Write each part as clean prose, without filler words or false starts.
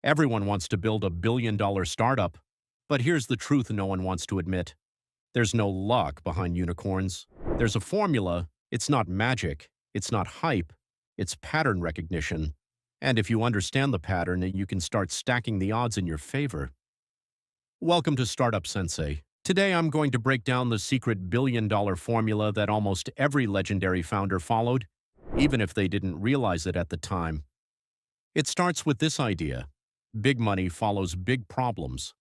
Everyone wants to build a billion-dollar startup, but here's the truth no one wants to admit. There's no luck behind unicorns. There's a formula. It's not magic. It's not hype. It's pattern recognition. And if you understand the pattern, you can start stacking the odds in your favor. Welcome to Startup Sensei. Today I'm going to break down the secret billion-dollar formula that almost every legendary founder followed, even if they didn't realize it at the time. It starts with this idea. Big money follows big problems.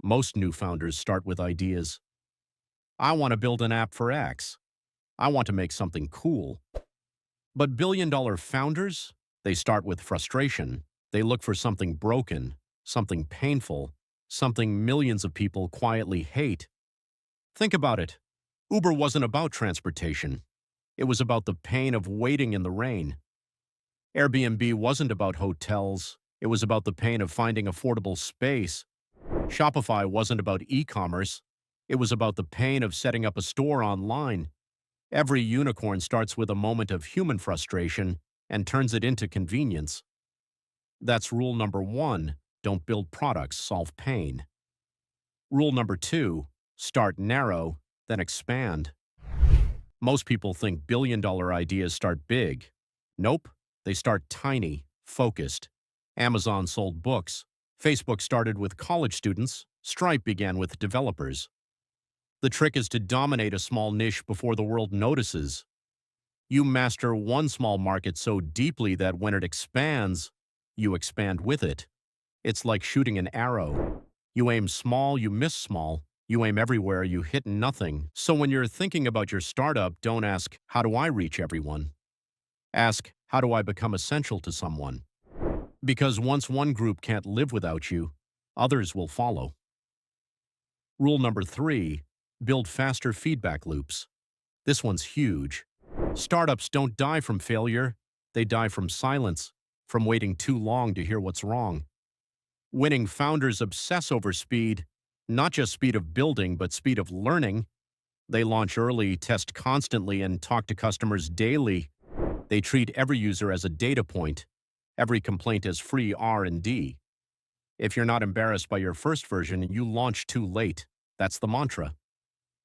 Most new founders start with ideas. I want to build an app for X. I want to make something cool. But billion-dollar founders, they start with frustration. They look for something broken, something painful, something millions of people quietly hate. Think about it. Uber wasn't about transportation. It was about the pain of waiting in the rain. Airbnb wasn't about hotels. It was about the pain of finding affordable space. Shopify wasn't about e-commerce. It was about the pain of setting up a store online. Every unicorn starts with a moment of human frustration and turns it into convenience. That's rule number one. Don't build products, solve pain. Rule number two, start narrow, then expand. Most people think billion-dollar ideas start big. Nope, they start tiny, focused. Amazon sold books. Facebook started with college students. Stripe began with developers. The trick is to dominate a small niche before the world notices. You master one small market so deeply that when it expands, you expand with it. It's like shooting an arrow. You aim small, you miss small. You aim everywhere, you hit nothing. So when you're thinking about your startup, don't ask, how do I reach everyone? Ask, how do I become essential to someone? Because once one group can't live without you, others will follow. Rule number three, build faster feedback loops. This one's huge. Startups don't die from failure. They die from silence, from waiting too long to hear what's wrong. Winning founders obsess over speed, not just speed of building, but speed of learning. They launch early, test constantly, and talk to customers daily. They treat every user as a data point, every complaint as free R&D. If you're not embarrassed by your first version, you launch too late. That's the mantra.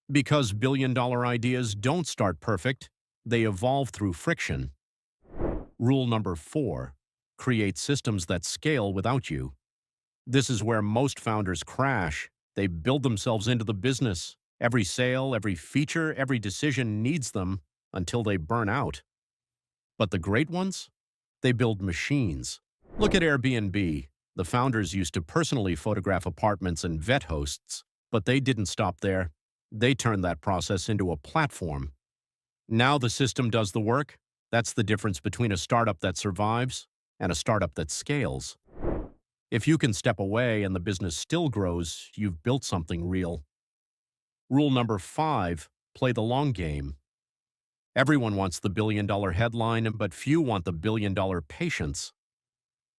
Because billion-dollar ideas don't start perfect, they evolve through friction. Rule number four, create systems that scale without you. This is where most founders crash. They build themselves into the business. Every sale, every feature, every decision needs them until they burn out. But the great ones? They build machines. Look at Airbnb. The founders used to personally photograph apartments and vet hosts, but they didn't stop there. They turned that process into a platform. Now the system does the work. That's the difference between a startup that survives and a startup that scales. If you can step away and the business still grows, you've built something real. Rule number five, play the long game. Everyone wants the billion-dollar headline, but few want the billion-dollar patience.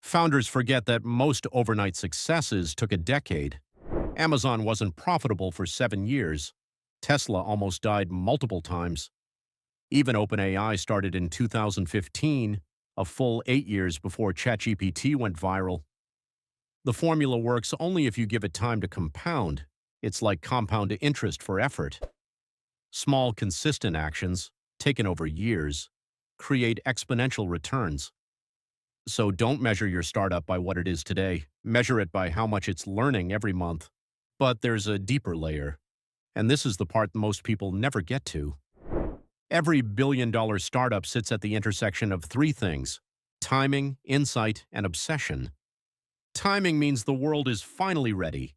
Founders forget that most overnight successes took a decade. Amazon wasn't profitable for 7 years. Tesla almost died multiple times. Even OpenAI started in 2015, a full 8 years before ChatGPT went viral. The formula works only if you give it time to compound. It's like compound interest for effort. Small, consistent actions, taken over years, create exponential returns. So don't measure your startup by what it is today. Measure it by how much it's learning every month. But there's a deeper layer, and this is the part most people never get to. Every billion-dollar startup sits at the intersection of three things: timing, insight, and obsession. Timing means the world is finally ready.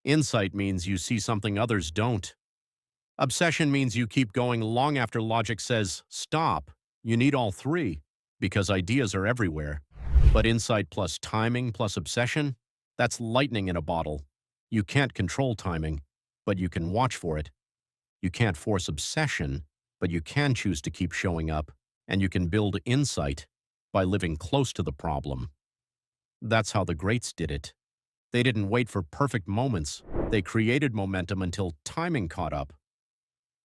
Insight means you see something others don't. Obsession means you keep going long after logic says, stop. You need all three, because ideas are everywhere. But insight plus timing plus obsession, that's lightning in a bottle. You can't control timing, but you can watch for it. You can't force obsession, but you can choose to keep showing up. And you can build insight by living close to the problem. That's how the greats did it. They didn't wait for perfect moments. They created momentum until timing caught up.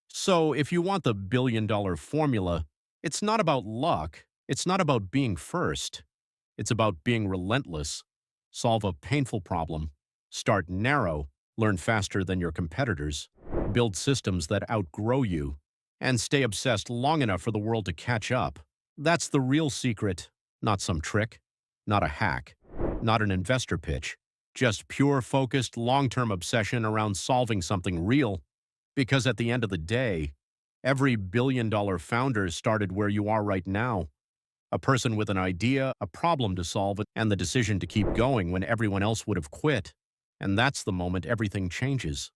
So if you want the billion-dollar formula, it's not about luck. It's not about being first. It's about being relentless. Solve a painful problem. Start narrow. Learn faster than your competitors. Build systems that outgrow you. And stay obsessed long enough for the world to catch up. That's the real secret. Not some trick. Not a hack. Not an investor pitch. Just pure, focused, long-term obsession around solving something real. Because at the end of the day, every billion-dollar founder started where you are right now. A person with an idea, a problem to solve, and the decision to keep going when everyone else would have quit. And that's the moment everything changes.